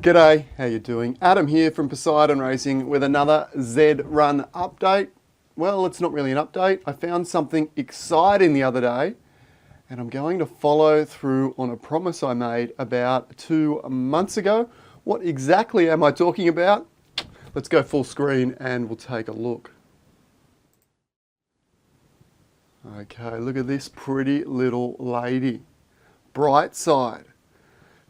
G'day, how you doing? Adam here from Poseidon Racing with another Zed Run update. Well, it's not really an update. I found something exciting the other day and I'm going to follow through on a promise I made about 2 months ago. What exactly am I talking about? Let's go full screen and we'll take a look. Okay, look at this pretty little lady. Bright Side.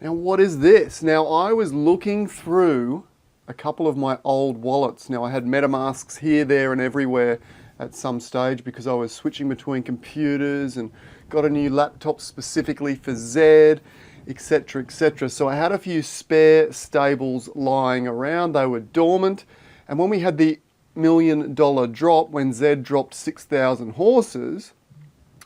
Now what is this? Now I was looking through a couple of my old wallets. Now I had MetaMasks here, there and everywhere at some stage because I was switching between computers and got a new laptop specifically for Zed, etc, etc. So I had a few spare stables lying around. They were dormant, and when we had the $1 million drop, when Zed dropped 6,000 horses,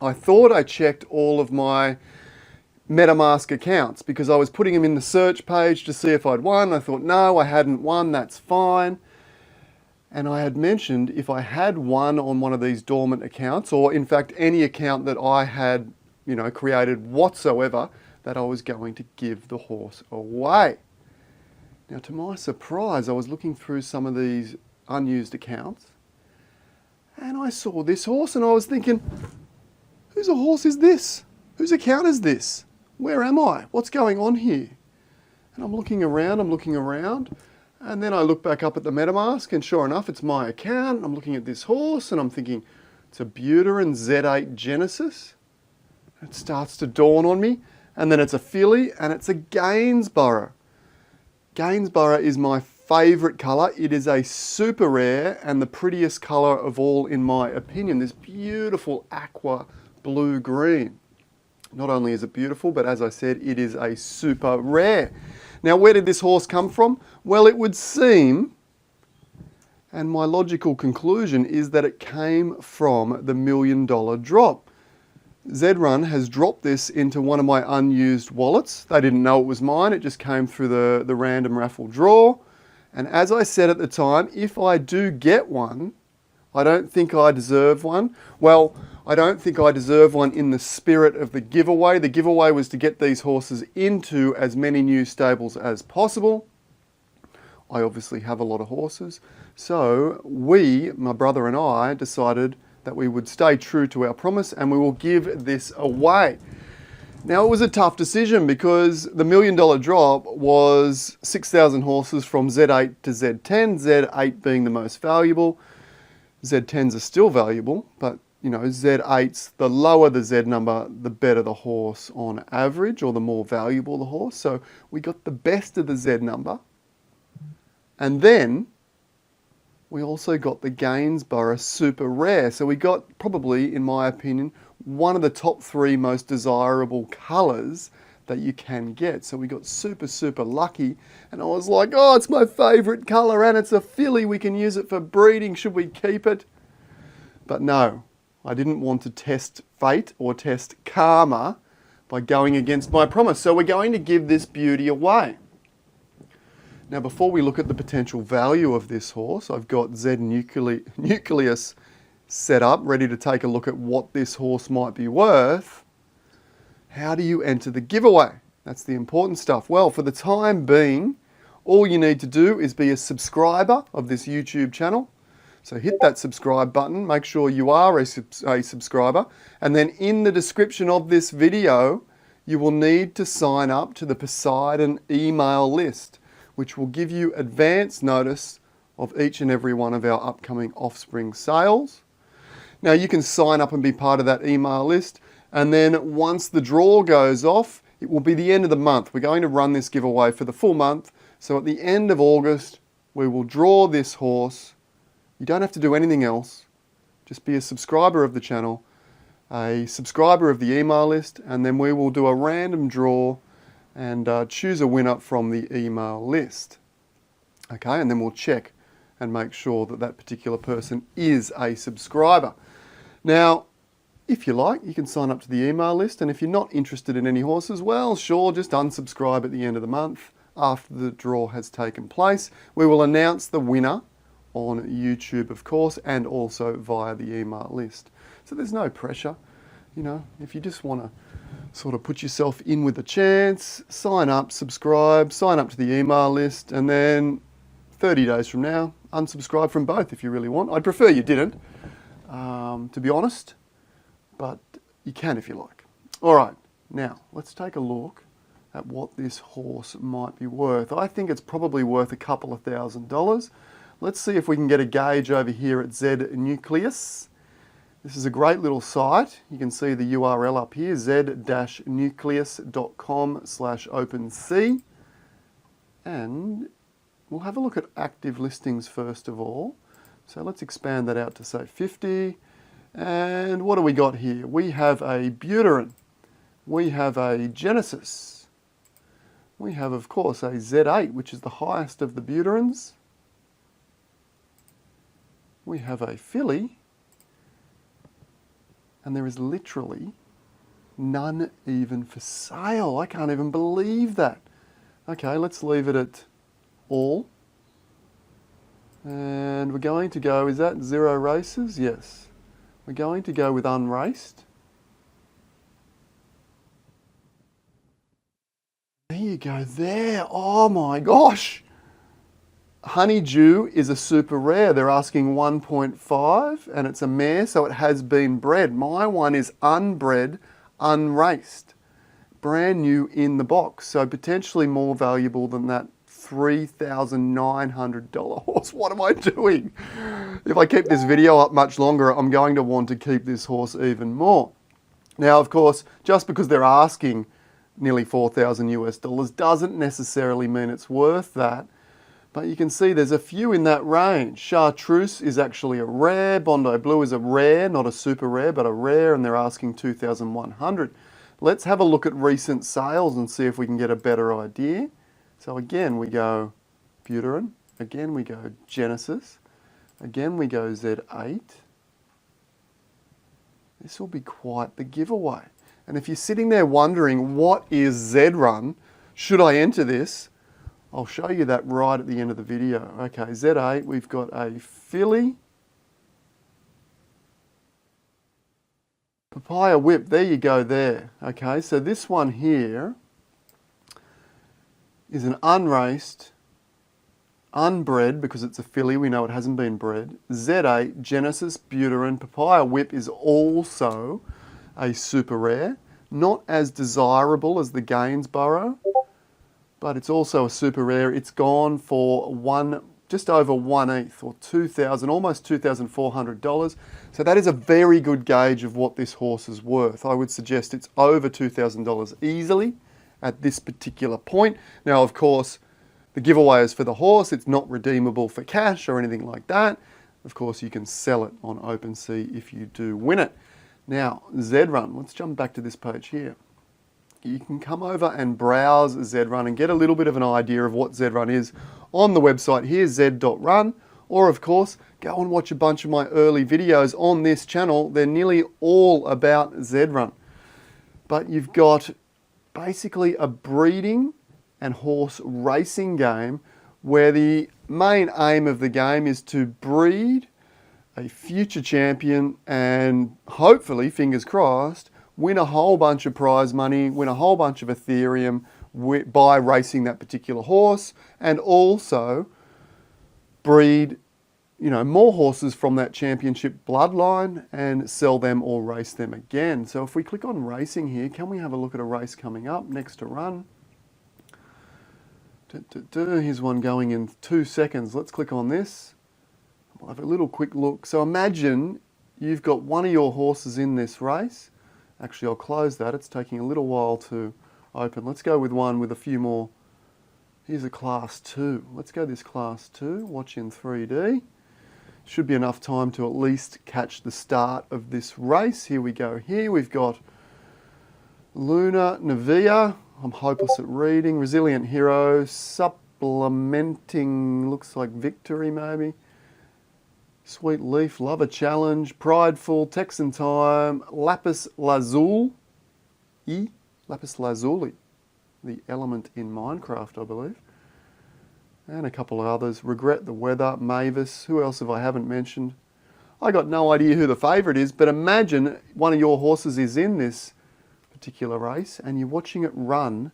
I thought I checked all of my MetaMask accounts because I was putting them in the search page to see if I'd won. I thought, no, I hadn't won, that's fine. And I had mentioned if I had won on one of these dormant accounts, or in fact any account that I had, created whatsoever, that I was going to give the horse away. Now to my surprise, I was looking through some of these unused accounts and I saw this horse and I was thinking, whose horse is this? Whose account is this? Where am I? What's going on here? And I'm looking around, and then I look back up at the MetaMask, and sure enough, it's my account. I'm looking at this horse, and I'm thinking, it's a 𝐒𝐢𝐿𝐴 Z8 Genesis. It starts to dawn on me, and then it's a filly, and it's a 𝐒𝐻𝐿𝐴. 𝐻𝐿𝐴 is my favourite colour. It is a super rare, and the prettiest colour of all, in my opinion. This beautiful aqua blue-green. Not only is it beautiful, but as I said, it is a super rare. Now, where did this horse come from? Well, it would seem, and my logical conclusion is that it came from the $1 million drop. Zed Run has dropped this into one of my unused wallets. They didn't know it was mine. It just came through the random raffle draw. And as I said at the time, if I do get one, I don't think I deserve one. Well, I don't think I deserve one in the spirit of the giveaway. The giveaway was to get these horses into as many new stables as possible. I obviously have a lot of horses. So we, my brother and I, decided that we would stay true to our promise and we will give this away. Now it was a tough decision because the $1 million drop was 6,000 horses from Z8 to Z10, Z8 being the most valuable. Z10s are still valuable, but Z8s, the lower the Z number, the better the horse on average, or the more valuable the horse. So we got the best of the Z number. And then we also got the Gainsborough super rare. So we got probably, in my opinion, one of the top 3 most desirable colours that you can get. So we got super, super lucky. And I was like, oh, it's my favourite colour and it's a filly. We can use it for breeding. Should we keep it? But no. I didn't want to test fate or test karma by going against my promise. So we're going to give this beauty away. Now, before we look at the potential value of this horse, I've got Zed Nucleus set up, ready to take a look at what this horse might be worth. How do you enter the giveaway? That's the important stuff. Well, for the time being, all you need to do is be a subscriber of this YouTube channel. So hit that subscribe button, make sure you are a subscriber, and then in the description of this video, you will need to sign up to the Poseidon email list, which will give you advance notice of each and every one of our upcoming offspring sales. Now you can sign up and be part of that email list, and then once the draw goes off, it will be the end of the month. We're going to run this giveaway for the full month, so at the end of August, we will draw this horse. You don't have to do anything else. Just be a subscriber of the channel, a subscriber of the email list, and then we will do a random draw and choose a winner from the email list. Okay, and then we'll check and make sure that that particular person is a subscriber. Now, if you like, you can sign up to the email list, and if you're not interested in any horses, well, sure, just unsubscribe at the end of the month after the draw has taken place. We will announce the winner on YouTube, of course, and also via the email list. So there's no pressure. If you just want to sort of put yourself in with a chance, sign up, subscribe, sign up to the email list, and then 30 days from now, unsubscribe from both if you really want. I'd prefer you didn't, to be honest, but you can if you like. All right, now let's take a look at what this horse might be worth. I think it's probably worth a couple of $1,000s. Let's see if we can get a gauge over here at Zed Nucleus. This is a great little site. You can see the URL up here, zed-nucleus.com/OpenSea. And we'll have a look at active listings first of all. So let's expand that out to say 50. And what do we got here? We have a Buterin. We have a Genesis. We have, of course, a Z8, which is the highest of the Buterins. We have a filly. And there is literally none even for sale. I can't even believe that. Okay, let's leave it at all. And we're going to go, is that 0 races? Yes. We're going to go with unraced. There you go there. Oh my gosh. Honeydew is a super rare. They're asking 1.5 and it's a mare, so it has been bred. My one is unbred, unraced, brand new in the box, so potentially more valuable than that $3,900 horse. What am I doing? If I keep this video up much longer, I'm going to want to keep this horse even more. Now, of course, just because they're asking nearly $4,000 doesn't necessarily mean it's worth that. But you can see there's a few in that range. Chartreuse is actually a rare. Bondi Blue is a rare, not a super rare, but a rare, and they're asking $2,100. Let's have a look at recent sales and see if we can get a better idea. So again, we go Buterin. Again, we go Genesis. Again, we go Z8. This will be quite the giveaway. And if you're sitting there wondering, what is Zed Run? Should I enter this? I'll show you that right at the end of the video. Okay, Z8, we've got a filly. Papaya Whip, there you go there. Okay, so this one here is an unraced, unbred, because it's a filly, we know it hasn't been bred. Z8, Genesis, Buterin. Papaya Whip is also a super rare. Not as desirable as the Gainsborough, but it's also a super rare. It's gone for just over 1/8 or $2,000, almost $2,400. So that is a very good gauge of what this horse is worth. I would suggest it's over $2,000 easily at this particular point. Now, of course, the giveaway is for the horse. It's not redeemable for cash or anything like that. Of course, you can sell it on OpenSea if you do win it. Now, Zed Run, let's jump back to this page here. You can come over and browse Zed Run and get a little bit of an idea of what Zed Run is on the website here, zed.run, or of course, go and watch a bunch of my early videos on this channel. They're nearly all about Zed Run. But you've got basically a breeding and horse racing game where the main aim of the game is to breed a future champion and hopefully, fingers crossed, win a whole bunch of prize money, win a whole bunch of Ethereum by racing that particular horse, and also breed, more horses from that championship bloodline and sell them or race them again. So if we click on racing here, can we have a look at a race coming up next to run? Here's one going in 2 seconds. Let's click on this. We'll have a little quick look. So imagine you've got one of your horses in this race. Actually, I'll close that. It's taking a little while to open. Let's go with one with a few more. Here's a class 2. Let's go this class 2. Watch in 3D. Should be enough time to at least catch the start of this race. Here we go. Here we've got Luna Nevia. I'm hopeless at reading. Resilient Hero. Supplementing, looks like Victory maybe. Sweet Leaf, Lover Challenge, Prideful, Texan Time, Lapis Lazuli, Lapis Lazuli, the element in Minecraft, I believe. And a couple of others. Regret the Weather, Mavis, who else have I haven't mentioned? I got no idea who the favourite is, but imagine one of your horses is in this particular race, and you're watching it run,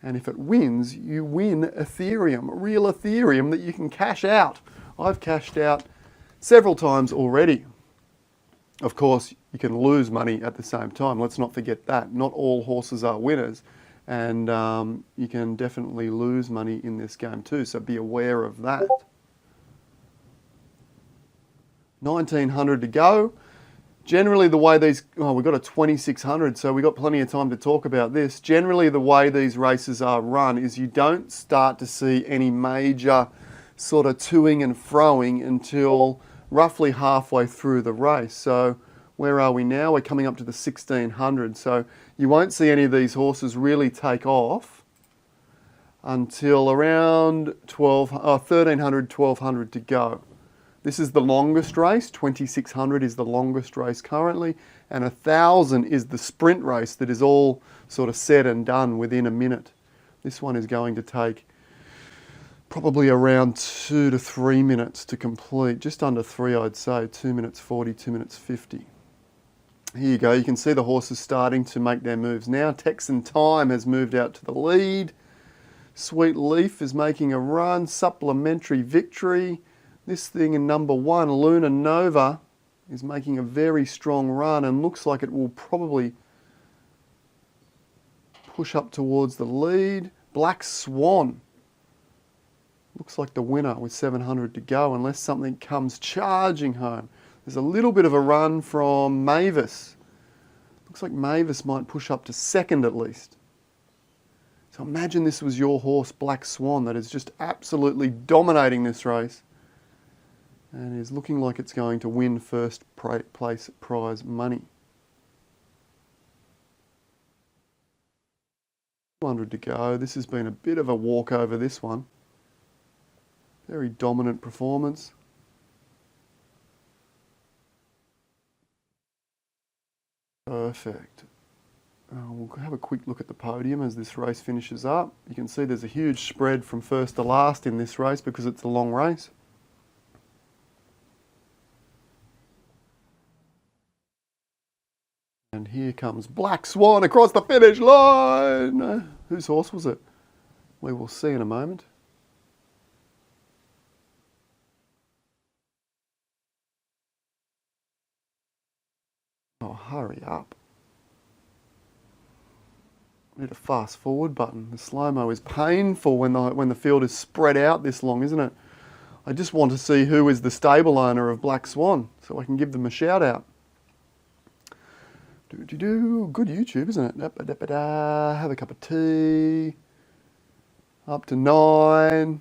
and if it wins, you win Ethereum, real Ethereum that you can cash out. I've cashed out several times already. Of course, you can lose money at the same time. Let's not forget that. Not all horses are winners, and you can definitely lose money in this game too, so be aware of that. 1900 to go. Generally the way these, we've got a 2600, so we've got plenty of time to talk about this. Generally the way these races are run is you don't start to see any major sort of toing and froing until roughly halfway through the race. So where are we now? We're coming up to the 1600. So you won't see any of these horses really take off until around 1300, 1200 to go. This is the longest race. 2600 is the longest race currently, and 1000 is the sprint race that is all sort of said and done within a minute. This one is going to take probably around 2 to 3 minutes to complete, just under 3 I'd say, 2 minutes 40, 2 minutes 50. Here you go, you can see the horses starting to make their moves now. Texan Time has moved out to the lead. Sweet Leaf is making a run, Supplementary Victory. This thing in number 1, Luna Nova, is making a very strong run and looks like it will probably push up towards the lead. Black Swan looks like the winner with 700 to go, unless something comes charging home. There's a little bit of a run from Mavis. Looks like Mavis might push up to second at least. So imagine this was your horse, Black Swan, that is just absolutely dominating this race and is looking like it's going to win first place prize money. 200 to go. This has been a bit of a walkover, this one. Very dominant performance. Perfect. We'll have a quick look at the podium as this race finishes up. You can see there's a huge spread from first to last in this race because it's a long race. And here comes Black Swan across the finish line. Whose horse was it? We will see in a moment. Oh, hurry up. I need a fast forward button. The slow-mo is painful when the field is spread out this long, isn't it? I just want to see who is the stable owner of Black Swan so I can give them a shout out. Good YouTube, isn't it? Have a cup of tea. Up to 9.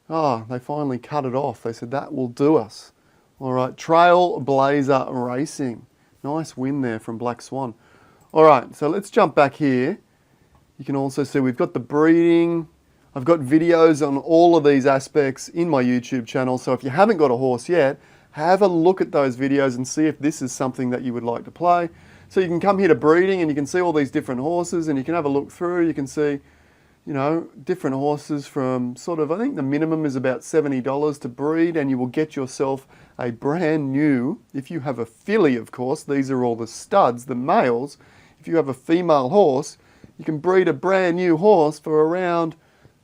Oh, they finally cut it off. They said that will do us. All right, Trailblazer Racing. Nice win there from Black Swan. All right, so let's jump back here. You can also see we've got the breeding. I've got videos on all of these aspects in my YouTube channel. So if you haven't got a horse yet, have a look at those videos and see if this is something that you would like to play. So you can come here to breeding and you can see all these different horses and you can have a look through. You can see, you know, different horses from sort of, I think the minimum is about $70 to breed, and you will get yourself a brand new, if you have a filly, of course, these are all the studs, the males. If you have a female horse, you can breed a brand new horse for around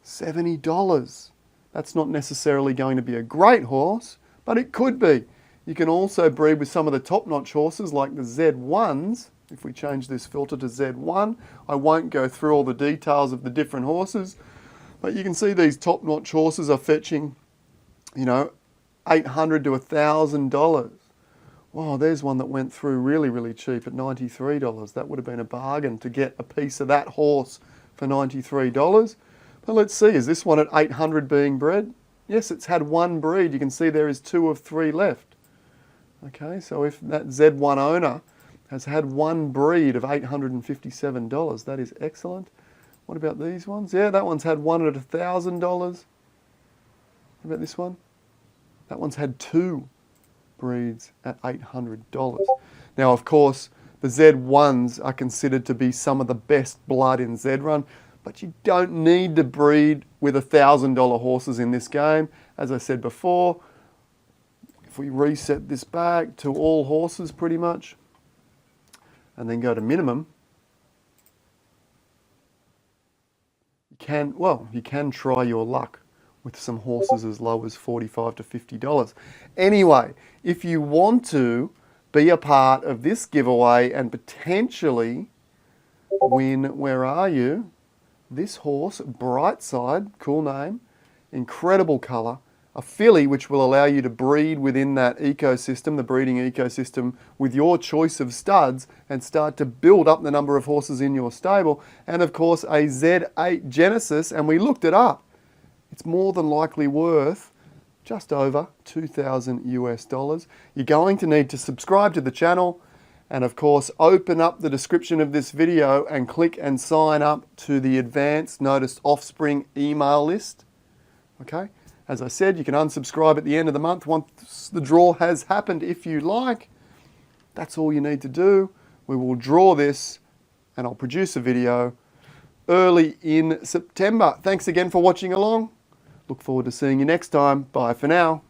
$70. That's not necessarily going to be a great horse, but it could be. You can also breed with some of the top-notch horses like the Z1s. If we change this filter to Z1, I won't go through all the details of the different horses, but you can see these top-notch horses are fetching, you know, $800 to $1,000. Wow, there's one that went through really, really cheap at $93. That would have been a bargain to get a piece of that horse for $93. But let's see, is this one at $800 being bred? Yes, it's had one breed. You can see there is 2 of 3 left. Okay, so if that Z1 owner has had one breed of $857, that is excellent. What about these ones? Yeah, that one's had one at $1,000. What about this one? That one's had 2 breeds at $800. Now, of course, the Z1s are considered to be some of the best blood in Zed Run, but you don't need to breed with $1,000 horses in this game. As I said before, if we reset this back to all horses pretty much, and then go to minimum, you can try your luck with some horses as low as $45 to $50. Anyway, if you want to be a part of this giveaway and potentially win, where are you? This horse, Brightside, cool name, incredible colour, a filly which will allow you to breed within that ecosystem, the breeding ecosystem, with your choice of studs and start to build up the number of horses in your stable. And of course a Z8 Genesis, and we looked it up. It's more than likely worth just over $2,000 US. You're going to need to subscribe to the channel and of course open up the description of this video and click and sign up to the Advanced Noticed Offspring email list. Okay? As I said, you can unsubscribe at the end of the month once the draw has happened if you like. That's all you need to do. We will draw this and I'll produce a video early in September. Thanks again for watching along. Look forward to seeing you next time. Bye for now.